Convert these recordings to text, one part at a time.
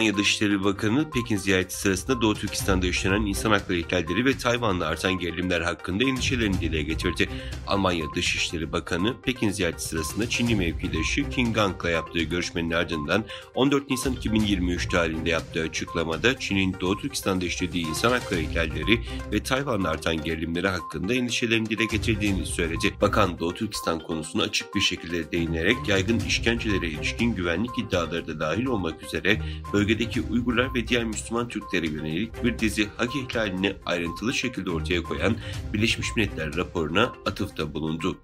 Almanya Dışişleri Bakanı Pekin ziyareti sırasında Doğu Türkistan'da yaşanan insan hakları ihlalleri ve Tayvan'la artan gerilimler hakkında endişelerini dile getirdi. Almanya Dışişleri Bakanı Pekin ziyareti sırasında Çinli mevkidaşı Qin Gang'la yaptığı görüşmenin ardından 14 Nisan 2023 tarihinde yaptığı açıklamada Çin'in Doğu Türkistan'da işlediği insan hakları ihlalleri ve Tayvan'la artan gerilimleri hakkında endişelerini dile getirdiğini söyledi. Bakan Doğu Türkistan konusuna açık bir şekilde değinerek yaygın işkencelere ilişkin güvenlik iddiaları da dahil olmak üzere bölgedeki Uygurlar ve diğer Müslüman Türklere yönelik bir dizi hak ihlalini ayrıntılı şekilde ortaya koyan Birleşmiş Milletler raporuna atıfta bulundu.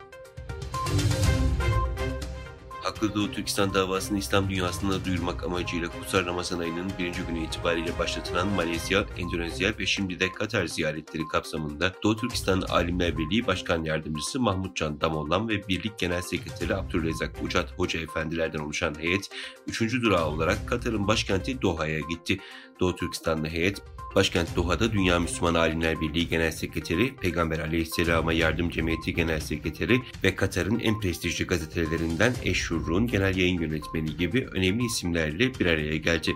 Haklı Doğu Türkistan davasını İslam dünyasına duyurmak amacıyla Kutsal Ramazan ayının 1. günü itibariyle başlatılan Malezya, Endonezya ve şimdi de Katar ziyaretleri kapsamında Doğu Türkistan Alimler Birliği Başkan Yardımcısı Mahmut Can Damoğlan ve Birlik Genel Sekreteri Abdülrezzak Ucat Hoca Efendilerden oluşan heyet 3. durağı olarak Katar'ın başkenti Doha'ya gitti. Doğu Türkistanlı heyet, başkent Doha'da Dünya Müslüman Alimler Birliği Genel Sekreteri, Peygamber Aleyhisselam'a Yardım Cemiyeti Genel Sekreteri ve Katar'ın en prestijli gazetelerinden Eş-Şurruk'un genel yayın yönetmeni gibi önemli isimlerle bir araya geldi.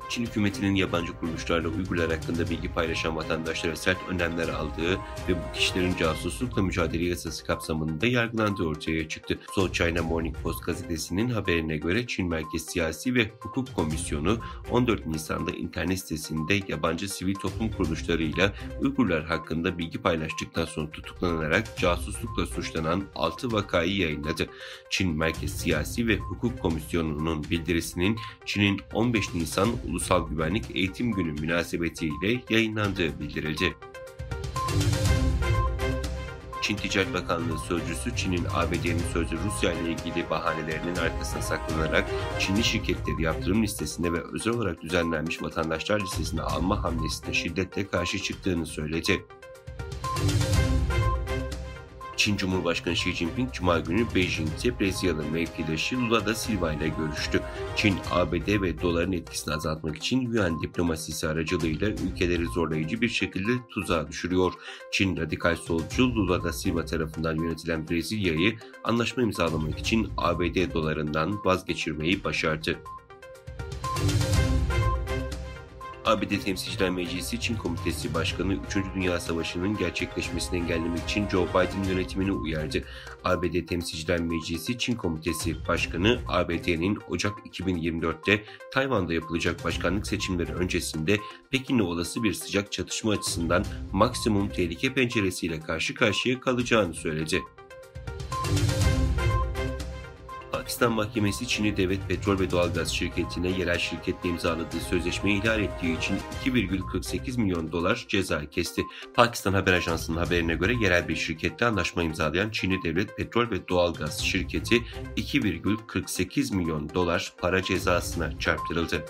Çin hükümetinin yabancı kuruluşlarla Uygurlar hakkında bilgi paylaşan vatandaşlara sert önlemler aldığı ve bu kişilerin casuslukla mücadele yasası kapsamında yargılandığı ortaya çıktı. South China Morning Post gazetesinin haberine göre Çin Merkez Siyasi ve Hukuk Komisyonu 14 Nisan'da internet sitesinde yabancı sivil toplum kuruluşlarıyla Uygurlar hakkında bilgi paylaştıktan sonra tutuklanarak casuslukla suçlanan 6 vakayı yayınladı. Çin Merkez Siyasi ve Hukuk Komisyonu'nun bildirisinin Çin'in 15 Nisan Ulusal Güvenlik Eğitim Günü münasebetiyle yayınlandığı bildirildi. Çin Ticaret Bakanlığı sözcüsü Çin'in ABD'nin sözde Rusya ile ilgili bahanelerinin arkasına saklanarak Çinli şirketleri yaptırım listesine ve özel olarak düzenlenmiş vatandaşlar listesine alma hamlesine şiddetle karşı çıktığını söyledi. Çin Cumhurbaşkanı Xi Jinping Cuma günü Beijing'de Brezilyalı mevkidaşı Lula da Silva ile görüştü. Çin, ABD ve doların etkisini azaltmak için Yuan diplomasisi aracılığıyla ülkeleri zorlayıcı bir şekilde tuzağa düşürüyor. Çin radikal solcu Lula da Silva tarafından yönetilen Brezilya'yı anlaşma imzalamak için ABD dolarından vazgeçirmeyi başardı. ABD Temsilciler Meclisi Çin Komitesi Başkanı 3. Dünya Savaşı'nın gerçekleşmesini engellemek için Joe Biden yönetimini uyardı. ABD Temsilciler Meclisi Çin Komitesi Başkanı ABD'nin Ocak 2024'te Tayvan'da yapılacak başkanlık seçimleri öncesinde Pekin'le olası bir sıcak çatışma açısından maksimum tehlike penceresiyle karşı karşıya kalacağını söyledi. Pakistan Mahkemesi Çinli Devlet Petrol ve Doğalgaz Şirketi'ne yerel şirketle imzaladığı sözleşmeyi ihlal ettiği için $2,48 milyon ceza kesti. Pakistan Haber Ajansı'nın haberine göre yerel bir şirketle anlaşma imzalayan Çinli Devlet Petrol ve Doğalgaz Şirketi $2,48 milyon para cezasına çarptırıldı.